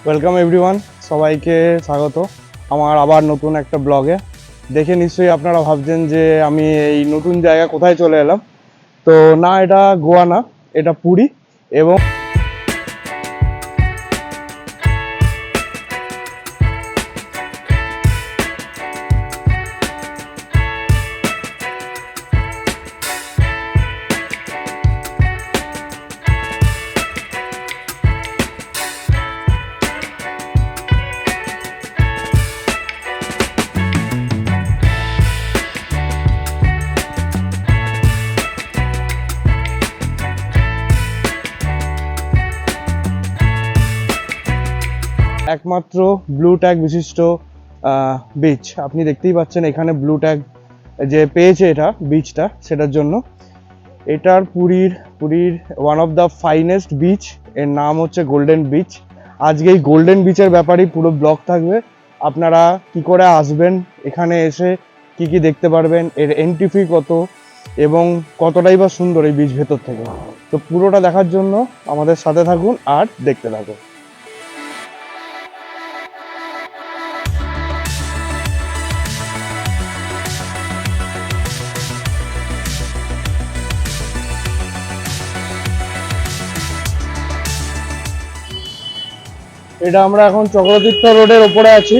Welcome everyone, সবাইকে স্বাগত আমার আবার নতুন একটা ব্লগে। দেখে নিশ্চয়ই আপনারা ভাবছেন যে আমি এই নতুন জায়গা কোথায় চলে এলাম। তো না, এটা গোয়া না, এটা পুরী। এবং একমাত্র ব্লু ট্যাগ বিশিষ্ট বিচ আপনি দেখতেই পাচ্ছেন এখানে। ব্লু ট্যাগ যে পেয়েছে এটা বিচটা, সেটার জন্য এটার পুরীর one of the finest beach, এর নাম হচ্ছে গোল্ডেন বিচ। আজকে এই গোল্ডেন বিচের ব্যাপারেই পুরো ব্লগ থাকবে। আপনারা কি করে আসবেন, এখানে এসে কি কি দেখতে পারবেন, এর এন্ট্রি ফি কত এবং কতটাই বা সুন্দর এই বিচ ভেতর থেকে। তো পুরোটা দেখার জন্য আমাদের সাথে থাকুন আর দেখতে থাকুন। এটা আমরা এখন চক্রতীর্থ রোডের ওপরে আছি।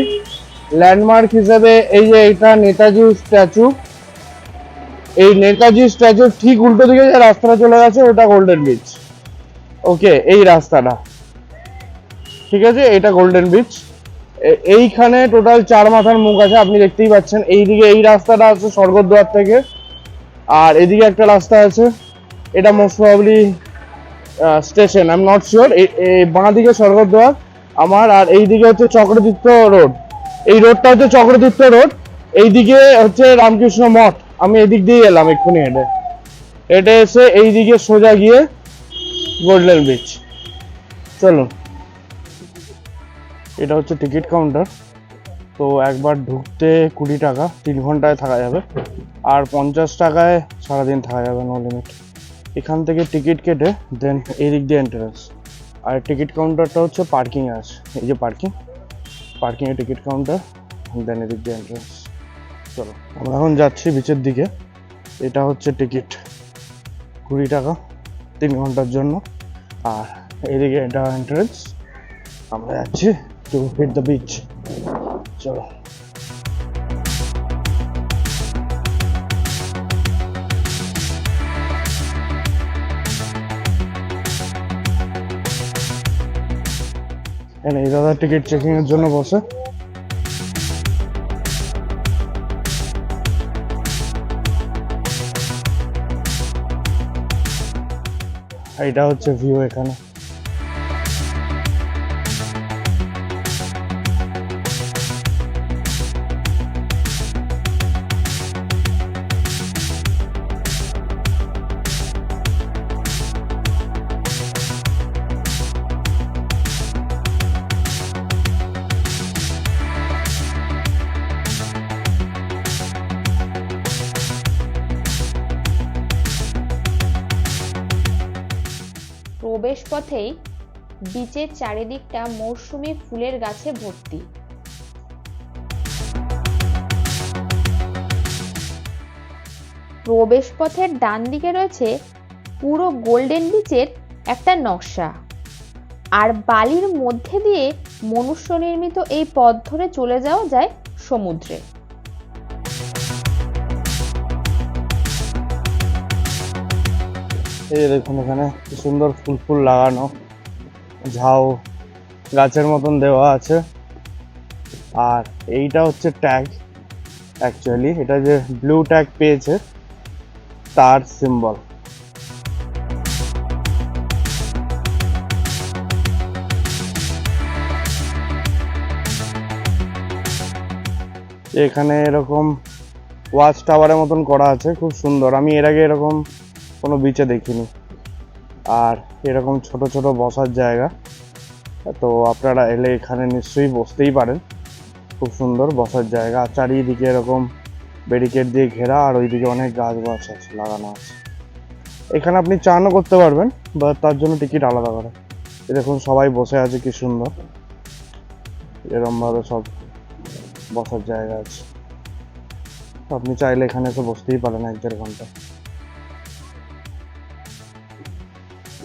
ল্যান্ডমার্ক হিসেবে এই যে এটা নেতাজি স্ট্যাচু, এই নেতাজি স্ট্যাচুর ঠিক উল্টো দিকে যে রাস্তাটা চলে গেছে ওটা গোল্ডেন বিচ। ওকে, এই রাস্তাটা ঠিক আছে, এটা গোল্ডেন বিচ। এইখানে টোটাল 4 মাথার মুখ আছে, আপনি দেখতেই পাচ্ছেন। এইদিকে এই রাস্তাটা আছে স্বর্গদ্বার থেকে, আর এদিকে একটা রাস্তা আছে, এটা most probably station, I am not sure. বাঁ দিকে স্বর্গদ্বার আমার, আর এইদিকে হচ্ছে চক্রতীর্থ রোড। এই রোডটা হচ্ছে চক্রতীর্থ রোড, এইদিকে হচ্ছে রামকৃষ্ণ মঠ। আমি এদিক দিয়ে এলাম এক্ষুনি হেঁটে হেঁটে এসে এইদিকে সোজা গিয়ে গোল্ডেন বিচ। চলুন, এটা হচ্ছে টিকিট কাউন্টার। তো একবার ঢুকতে 20 টাকা, 3 ঘন্টায় থাকা যাবে, আর 50 টাকায় সারাদিন থাকা যাবে, নো লিমিট। এখান থেকে টিকিট কেটে দেন এদিক দিয়ে এন্ট্রান্স। আর টিকিট কাউন্টারটা হচ্ছে পার্কিংয়ে আছে, এই যে পার্কিংয়ে টিকিট কাউন্টার, দেন এদিক দিয়ে এন্ট্রান্স। চলো, আমরা এখন যাচ্ছি বিচের দিকে। এটা হচ্ছে টিকিট 20 টাকা 3 ঘন্টার জন্য, আর এদিকে এটা এন্ট্রান্স। আমরা যাচ্ছি টু হিট দ্য বিচ। চলো, এই দাদা টিকিট চেকিং এর জন্য বসে। এটা হচ্ছে ভিউ এখানে। প্রবেশ পথেই বিচের চারিদিকটা মৌসুমী ফুলের গাছে ভর্তি। প্রবেশ পথের ডান দিকে রয়েছে পুরো গোল্ডেন বিচের একটা নকশা, আর বালির মধ্যে দিয়ে মনুষ্য নির্মিত এই পথ ধরে চলে যাওয়া যায় সমুদ্রে। এই দেখুন, এখানে কি সুন্দর ফুল লাগানো, ঝাউ গাছের মতন দেওয়া আছে। আর এইটা হচ্ছে ট্যাগ, অ্যাকচুয়ালি এটা যে ব্লু ট্যাগ পেয়েছে তার সিম্বল। এখানে এরকম ওয়াচ টাওয়ারের মতন করা আছে, খুব সুন্দর। আমি এর আগে এরকম কোনো বিচে দেখিনি। আর এরকম ছোট ছোট বসার জায়গা, তো আপনারা এলে এখানে নিশ্চয়ই বসতেই পারেন। খুব সুন্দর বসার জায়গা, আর চারিদিকে এরকম ব্যারিকেড দিয়ে ঘেরা, আর ওইদিকে অনেক গাছ আছে লাগানো আছে। এখানে আপনি চানও করতে পারবেন, বা তার জন্য টিকিট আলাদা করে। দেখুন সবাই বসে আছে, কি সুন্দর। এরকম ভাবে সব বসার জায়গা আছে, আপনি চাইলে এখানে এসে বসতেই পারেন 1-1.5 ঘন্টা।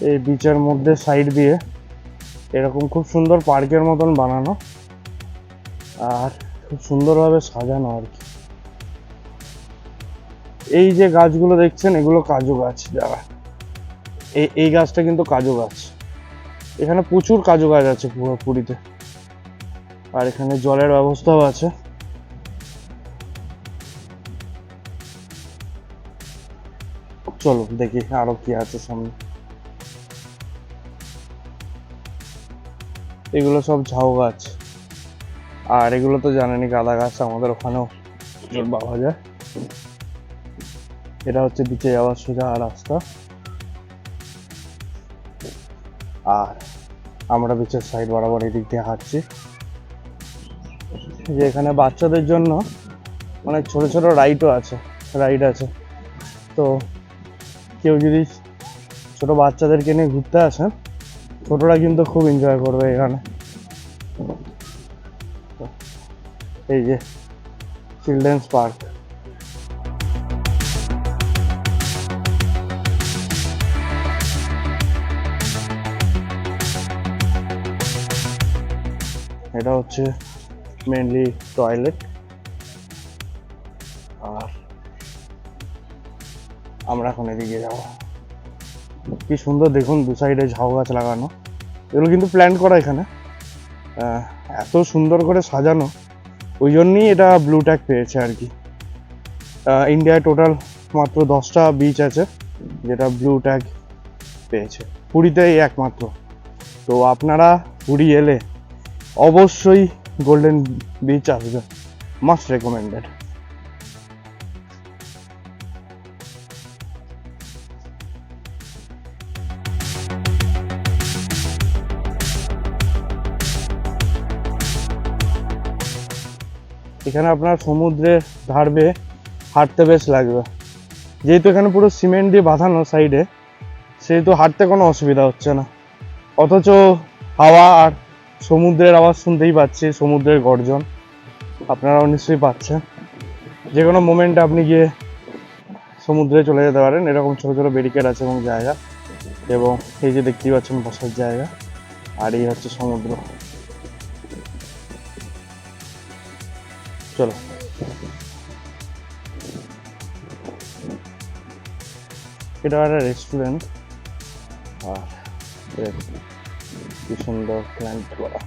এই বিচের মধ্যে সাইড দিয়ে এরকম খুব সুন্দর পার্কের মতন বানানো, আর খুব সুন্দরভাবে সাজানো আর কি। এই যে গাছগুলো দেখছেন এগুলো কাজু গাছ, যারা এই গাছটা কিন্তু কাজু গাছ। এখানে প্রচুর কাজু গাছ আছে পুরো পুরীতে, আর এখানে জলের ব্যবস্থাও আছে। চলো দেখি আরো কি আছে সামনে। এগুলো সব ঝাউ গাছ, আর এগুলো তো জানেনই গাঁদা গাছ, আমাদের ওখানেও পাওয়া যায়। এটা হচ্ছে বিচে যাওয়ার সোজা রাস্তা, আর আমরা বিচের সাইড বরাবর এই দিক দিয়ে হাঁটছি। যে এখানে বাচ্চাদের জন্য অনেক ছোট ছোট রাইড আছে, তো কেউ যদি ছোট বাচ্চাদেরকে নিয়ে ঘুরতে আসেন, ছোটরা কিন্তু খুব এনজয় করবে এখানে। এই যে চিলড্রেন্স পার্ক, এটা হচ্ছে মেনলি টয়লেট। আর আমরা এখন এদিকে যাবো। কি সুন্দর দেখুন, দু সাইডে ঝাউ গাছ লাগানো, এগুলো কিন্তু প্ল্যান করা এখানে, এত সুন্দর করে সাজানো, ওই জন্যই এটা ব্লু ট্যাগ পেয়েছে আর কি। ইন্ডিয়ায় টোটাল মাত্র 10টা বিচ আছে যেটা ব্লু ট্যাগ পেয়েছে, পুরীতেই একমাত্র। তো আপনারা পুরী এলে অবশ্যই গোল্ডেন বিচ আসবে, মাস্ট রেকমেন্ডেড। এখানে আপনার সমুদ্রের ধার বেয়ে হাঁটতে বেশ লাগবে, যেহেতু এখানে পুরো সিমেন্ট দিয়ে বাঁধানো সাইডে, সেহেতু হাঁটতে কোনো অসুবিধা হচ্ছে না। অথচ হাওয়া আর সমুদ্রের আওয়াজ শুনতেই পাচ্ছি, সমুদ্রের গর্জন আপনারাও নিশ্চয়ই পাচ্ছেন। যে কোনো মোমেন্টে আপনি গিয়ে সমুদ্রে চলে যেতে পারেন, এরকম ছোট ছোট ব্যারিকেড আছে এবং জায়গা, এবং এই যে দেখতেই পাচ্ছেন বসার জায়গা, আর এই হচ্ছে সমুদ্র। চলো এটা একটা রেস্টুরেন্ট, আর কি সুন্দর প্ল্যান্ট করা।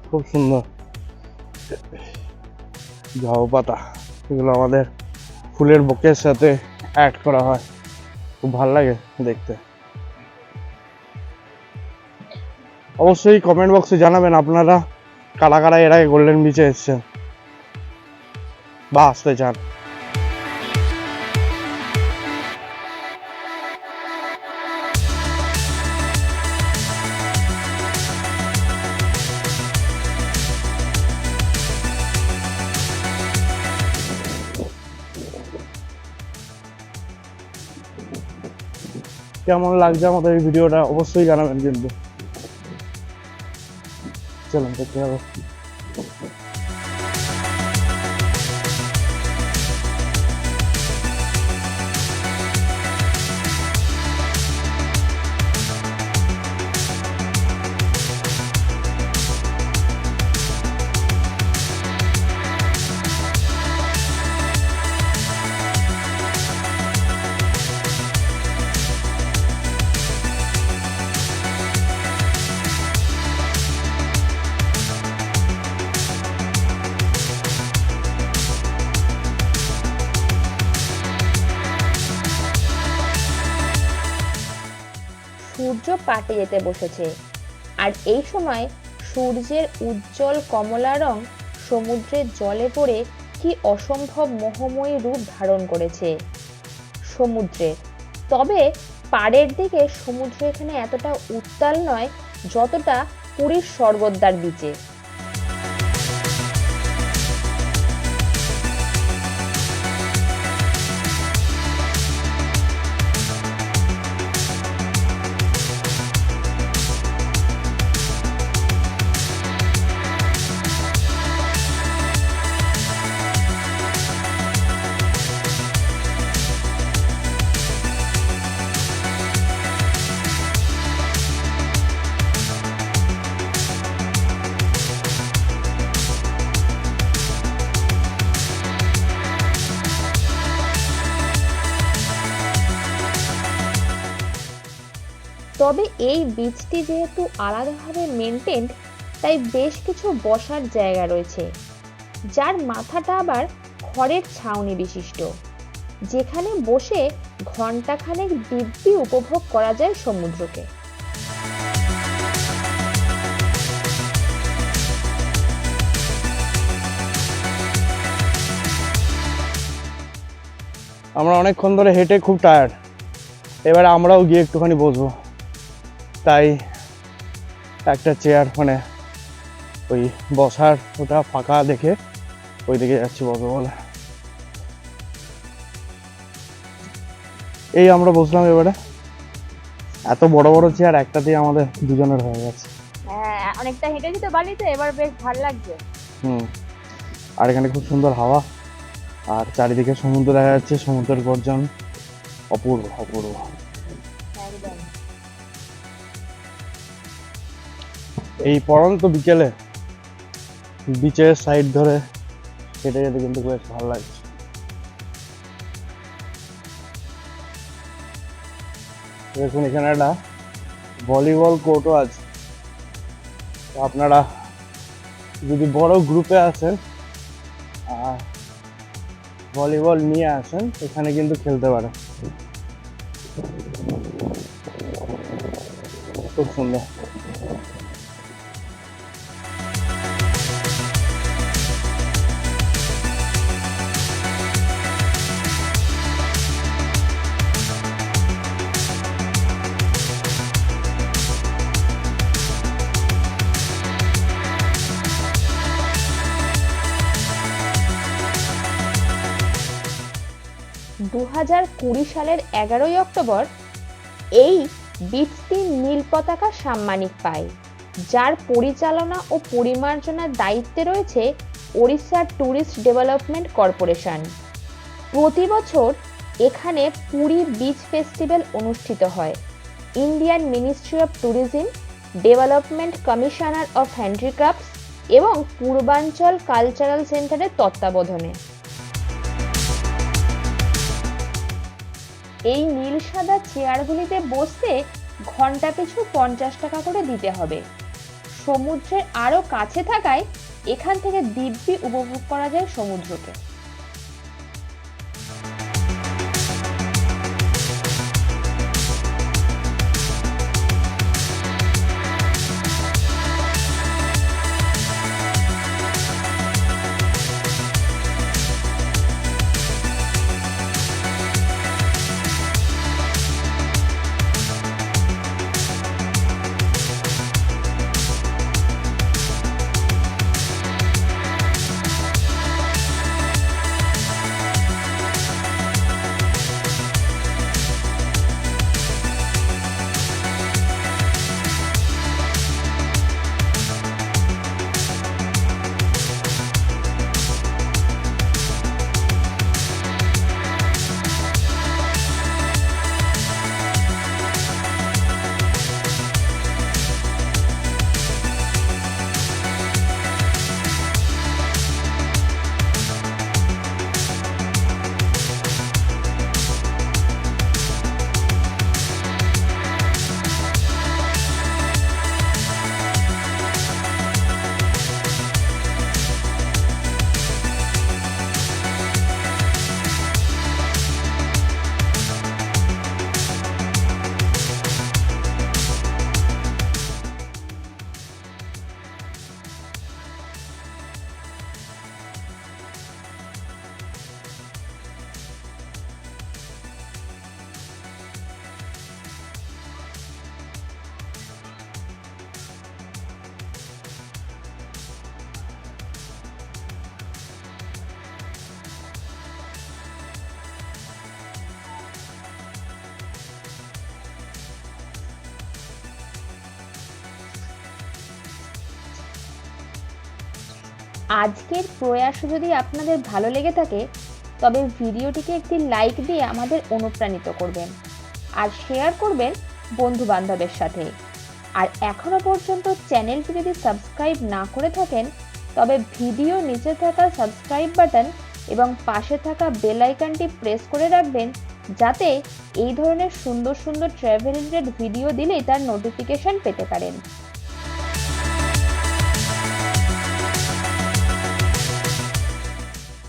খুব সুন্দর ঝাউ পাতা, এগুলো আমাদের ফুলের বুকের সাথে অ্যাড করা হয়, খুব ভালো লাগে দেখতে। অবশ্যই কমেন্ট বক্সে জানাবেন আপনারা কারা কারা এর আগে গোল্ডেন বিচে এসেছেন বা আসতে চান। কেমন লাগছে আমাদের এই ভিডিওটা অবশ্যই জানাবেন কিন্তু। চলুন দেখতে যাবো। সূর্য পাটে যেতে বসেছে, আর এই সময় সূর্যের উজ্জ্বল কমলা রং সমুদ্রের জলে পড়ে কি অসম্ভব মোহময়ী রূপ ধারণ করেছে সমুদ্রের। তবে পাড়ের দিকে সমুদ্র এখানে এতটা উত্তাল নয় যতটা পুরীর স্বর্গদ্বার বিচে। তবে এই বীচটি যেহেতু আলাদাভাবে মেনটেন্ড, তাই বেশ কিছু বসার জায়গা রয়েছে, যার মাথাটা আবার খড়ের ছাউনি বিশিষ্ট, যেখানে বসে ঘন্টাখানেক দিব্যি উপভোগ করা যায় সমুদ্রকে। আমরা অনেকক্ষণ ধরে হেঁটে খুব টায়ার্ড, এবারে আমরাও গিয়ে একটুখানি বসবো, তাই একটা চেয়ার মানে ওই বসার ওটা ফাঁকা দেখে ওইদিকে যাচ্ছি বসবো বলে। এই আমরা বসলাম, এবারে এত বড় বড় চেয়ার একটাতেই আমাদের দুজনের হয়ে গেছে। হ্যাঁ, অনেকটা হেঁটেছি তো বালিতে, এবার বেশ ভালো লাগছে। আর এখানে খুব সুন্দর হাওয়া, আর চারিদিকে সমুদ্র দেখা যাচ্ছে, সমুদ্রের গর্জন অপূর্ব অপূর্ব। একদম। এই পড়ন্ত বিকেলে বিচের সাইড ধরে হেঁটে যেতে কিন্তু বেশ ভালো লাগছে। দেখুন এখানে একটা ভলিবল কোর্টও আছে, তো আপনারা যদি বড় গ্রুপে আসেন আর ভলিবল নিয়ে আসেন, এখানে কিন্তু খেলতে পারেন, খুব সুন্দর। সালের 11ই অক্টোবর এই বীচটি নীল পতাকা সাম্মানিক পায়, যার পরিচালনা ও পরিমার্জনার দায়িত্বে রয়েছে ওড়িশা ট্যুরিস্ট ডেভেলপমেন্ট কর্পোরেশন। প্রতি বছর এখানে পুরী বিচ ফেস্টিভ্যাল অনুষ্ঠিত হয় Indian ministry of tourism, development commissioner of handicrafts এবং পূর্বাঞ্চল কালচারাল সেন্টারের তত্ত্বাবধানে। এই নীল সাদা চেয়ারগুলিতে বসতে ঘন্টা পিছু 50 টাকা করে দিতে হবে। সমুদ্রের আরো কাছে থাকায় এখান থেকে দিব্যি উপভোগ করা যায় সমুদ্রকে। আজকের প্রয়াস যদি আপনাদের ভালো লেগে থাকে, তবে ভিডিওটিকে একটি লাইক দিয়ে আমাদের অনুপ্রাণিত করবেন আর শেয়ার করবেন বন্ধু বান্ধবের সাথে। আর এখনো পর্যন্ত চ্যানেলটি যদি সাবস্ক্রাইব না করে থাকেন, তবে ভিডিও নিচে থাকা সাবস্ক্রাইব বাটন এবং পাশে থাকা বেল আইকনটি প্রেস করে রাখবেন, যাতে এই ধরনের সুন্দর সুন্দর ট্রাভেল রিলেটেড ভিডিও দিলেই তার নোটিফিকেশন পেতে পারেন।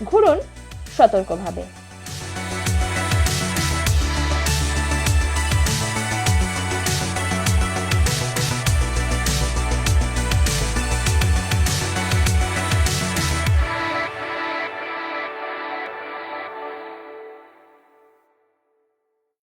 ঘুরুন সতর্কভাবে।